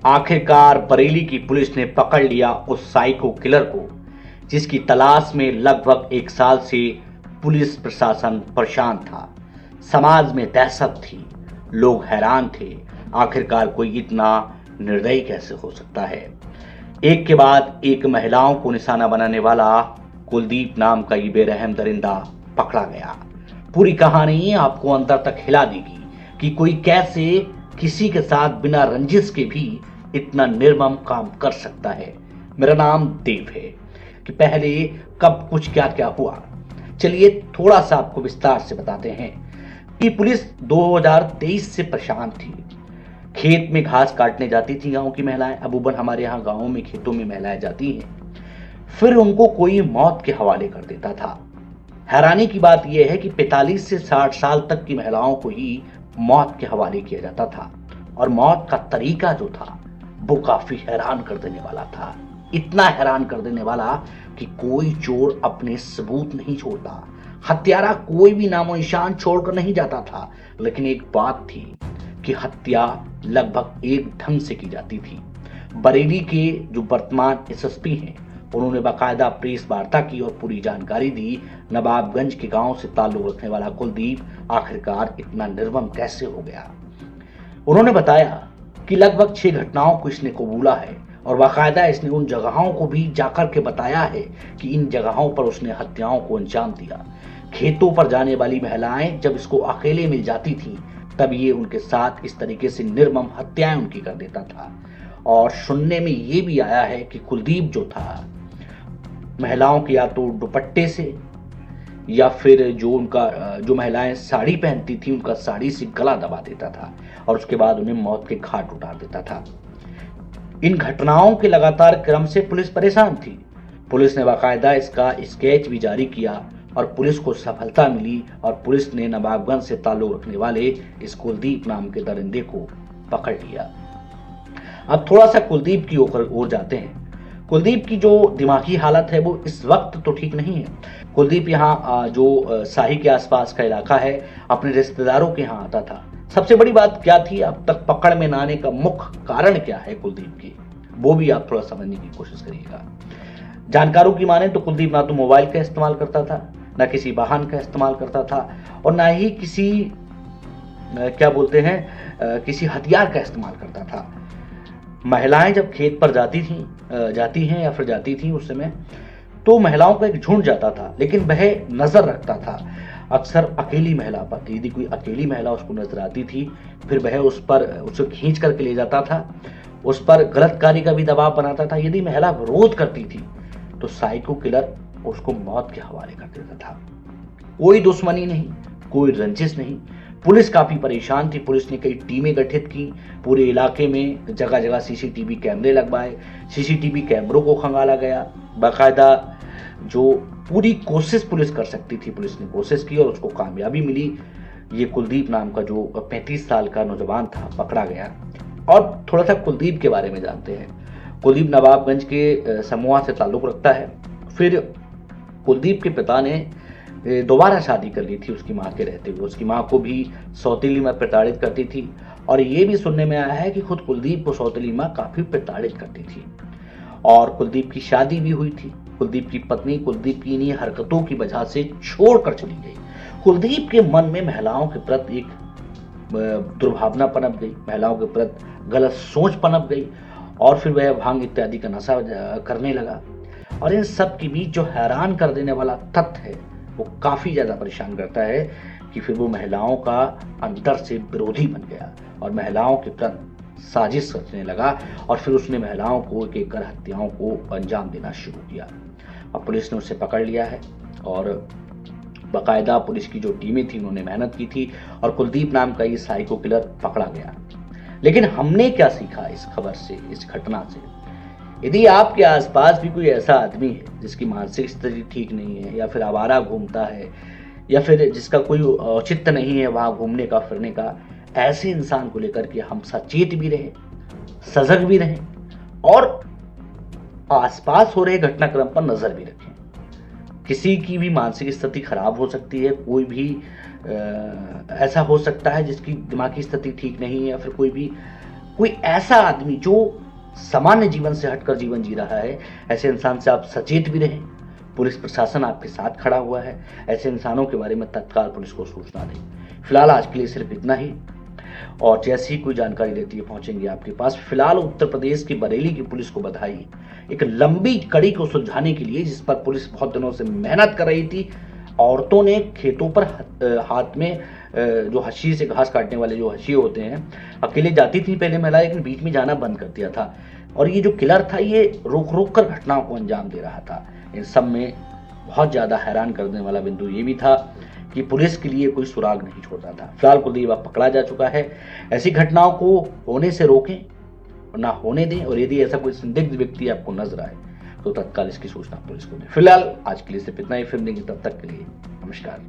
आखिरकार बरेली की पुलिस ने पकड़ लिया उस साइको किलर को, जिसकी तलाश में लगभग 1 साल से पुलिस प्रशासन परेशान था। समाज में दहशत थी, लोग हैरान थे, आखिरकार कोई इतना निर्दयी कैसे हो सकता है। एक के बाद एक महिलाओं को निशाना बनाने वाला कुलदीप नाम का ये बेरहम दरिंदा पकड़ा गया। पूरी कहानी आपको अंदर तक हिला देगी कि कोई कैसे किसी के साथ बिना रंजिश के भी इतना निर्मम काम कर सकता है। मेरा नाम देव है। कि पहले कब कुछ क्या क्या हुआ, चलिए थोड़ा सा आपको विस्तार से बताते हैं। कि पुलिस 2023 से परेशान थी। खेत में घास काटने जाती थी गांव की महिलाएं। अबूबन हमारे यहाँ गांवों में खेतों में महिलाएं जाती हैं, फिर उनको कोई मौत के हवाले कर देता था। हैरानी की बात यह है कि 45 से 60 साल तक की महिलाओं को ही मौत के हवाले किया जाता था, और मौत का तरीका जो था वो काफी हैरान कर देने वाला था। इतना हैरान कर देने वाला कि कोई चोर अपने सबूत नहीं छोड़ता, हत्यारा कोई भी नामो निशान छोड़कर नहीं जाता था। लेकिन एक बात थी कि हत्या लगभग एक ढंग से की जाती थी। बरेली के जो वर्तमान एसएसपी हैं, उन्होंने बाकायदा प्रेस वार्ता की और पूरी जानकारी दी। नवाबगंज के गांव से ताल्लुक रखने वाला कुलदीप आखिरकार इतना निर्मम कैसे हो गया। उन्होंने बताया कि लगभग 6 घटनाओं को इसने कबूला है, और बाकायदा इसने उन जगहों को भी जाकर के बताया है कि इन जगहों पर उसने हत्याओं को अंजाम दिया। खेतों पर जाने वाली महिलाएं जब इसको अकेले मिल जाती थी, तब ये उनके साथ इस तरीके से निर्मम हत्याएं उनकी कर देता था। और सुनने में ये भी आया है कि कुलदीप जो था, महिलाओं के या तो दुपट्टे से या फिर जो महिलाएं साड़ी पहनती थी उनका साड़ी से गला दबा देता था, और उसके बाद उन्हें मौत के घाट उतार देता था। इन घटनाओं के लगातार क्रम से पुलिस परेशान थी। पुलिस ने बाकायदा इसका स्केच भी जारी किया, और पुलिस को सफलता मिली, और पुलिस ने नवाबगंज से ताल्लुक रखने वाले इस कुलदीप नाम के दरिंदे को पकड़ लिया। अब थोड़ा सा कुलदीप की ओर जाते हैं। कुलदीप की जो दिमागी हालत है वो इस वक्त तो ठीक नहीं है। कुलदीप यहाँ जो शाही के आसपास का इलाका है, अपने रिश्तेदारों के यहाँ आता था। सबसे बड़ी बात क्या थी, अब तक पकड़ में न आने का मुख्य कारण क्या है कुलदीप की, वो भी आप थोड़ा समझने की कोशिश करिएगा। जानकारों की माने तो कुलदीप ना तो मोबाइल का इस्तेमाल करता था, ना किसी वाहन का इस्तेमाल करता था, और ना ही किसी किसी हथियार का इस्तेमाल करता था। महिलाएं जब खेत पर जाती थी उस समय, तो महिलाओं का एक झुंड जाता था, लेकिन वह नजर रखता था अक्सर अकेली महिला पर। यदि कोई अकेली महिला उसको नजर आती थी, फिर वह उसे खींच करके ले जाता था, उस पर गलत कार्य का भी दबाव बनाता था। यदि महिला विरोध करती थी तो साइको किलर उसको मौत के हवाले कर देता था। कोई दुश्मनी नहीं, कोई रंजिश नहीं। पुलिस काफी परेशान थी। पुलिस ने कई टीमें गठित की, पूरे इलाके में जगह जगह सीसीटीवी कैमरे लगवाए, सीसीटीवी कैमरों को खंगाला गया। बाकायदा जो पूरी कोशिश पुलिस कर सकती थी, पुलिस ने कोशिश की और उसको कामयाबी मिली। ये कुलदीप नाम का जो 35 साल का नौजवान था पकड़ा गया। और थोड़ा सा कुलदीप के बारे में जानते हैं। कुलदीप नवाबगंज के समूह से ताल्लुक रखता है। फिर कुलदीप के पिता ने दोबारा शादी कर ली थी उसकी माँ के रहते हुए। उसकी माँ को भी सौतेली माँ प्रताड़ित करती थी, और ये भी सुनने में आया है कि खुद कुलदीप को सौतेली माँ काफी प्रताड़ित करती थी। और कुलदीप की शादी भी हुई थी। कुलदीप की पत्नी कुलदीप की इन्हीं हरकतों की वजह से छोड़कर चली गई। कुलदीप के मन में महिलाओं के प्रति एक दुर्भावना पनप गई, महिलाओं के प्रति गलत सोच पनप गई, और फिर वह भांग इत्यादि का नशा करने लगा। और इन सब के बीच जो हैरान कर देने वाला तथ्य है, वो काफी ज्यादा परेशान करता है कि फिर वो महिलाओं का अंदर से विरोधी बन गया और महिलाओं के प्रति साजिश रचने लगा, और फिर उसने महिलाओं को एक एक कर हत्याओं को अंजाम देना शुरू किया। अब पुलिस ने उसे पकड़ लिया है, और बाकायदा पुलिस की जो टीमें थी उन्होंने मेहनत की थी, और कुलदीप नाम का ये साइको किलर पकड़ा गया। लेकिन हमने क्या सीखा इस खबर से, इस घटना से? यदि आपके आसपास भी कोई ऐसा आदमी है जिसकी मानसिक स्थिति ठीक नहीं है, या फिर आवारा घूमता है, या फिर जिसका कोई औचित्य नहीं है वहां घूमने का फिरने का, ऐसे इंसान को लेकर के हम सचेत भी रहें, सजग भी रहें, और आसपास हो रहे घटनाक्रम पर नजर भी रखें। किसी की भी मानसिक स्थिति खराब हो सकती है, कोई भी ऐसा हो सकता है जिसकी दिमागी स्थिति ठीक नहीं है, या फिर कोई भी कोई ऐसा आदमी जो सामान्य जीवन से हटकर जीवन जी रहा है, ऐसे इंसान से आप सचेत भी रहें। पुलिस प्रशासन आपके साथ खड़ा हुआ है, ऐसे इंसानों के बारे में तत्काल पुलिस को सूचना दें। फिलहाल आज के लिए सिर्फ इतना ही, और जैसी ही कोई जानकारी रहती है पहुंचेंगे आपके पास। फिलहाल उत्तर प्रदेश की बरेली की पुलिस को बधाई, एक लंबी कड़ी को सुलझाने के लिए, जिस पर पुलिस बहुत दिनों से मेहनत कर रही थी। औरतों ने खेतों पर हाथ में जो हंसी से घास काटने वाले जो हंसी होते हैं, अकेले जाती थी पहले महिला, लेकिन बीच में जाना बंद कर दिया था। और ये जो किलर था, ये रोक रोक कर घटनाओं को अंजाम दे रहा था। इन सब में बहुत ज्यादा हैरान करने वाला बिंदु ये भी था कि पुलिस के लिए कोई सुराग नहीं छोड़ता था। फिलहाल कुलदीप अब पकड़ा जा चुका है। ऐसी घटनाओं को होने से रोकें, ना होने दें, और यदि ऐसा कोई संदिग्ध व्यक्ति आपको नजर आए तो तत्काल इसकी सूचना पुलिस को दें। फिलहाल आज के लिए सिर्फ इतना ही, फिर मिलेंगे, तब तक के लिए नमस्कार।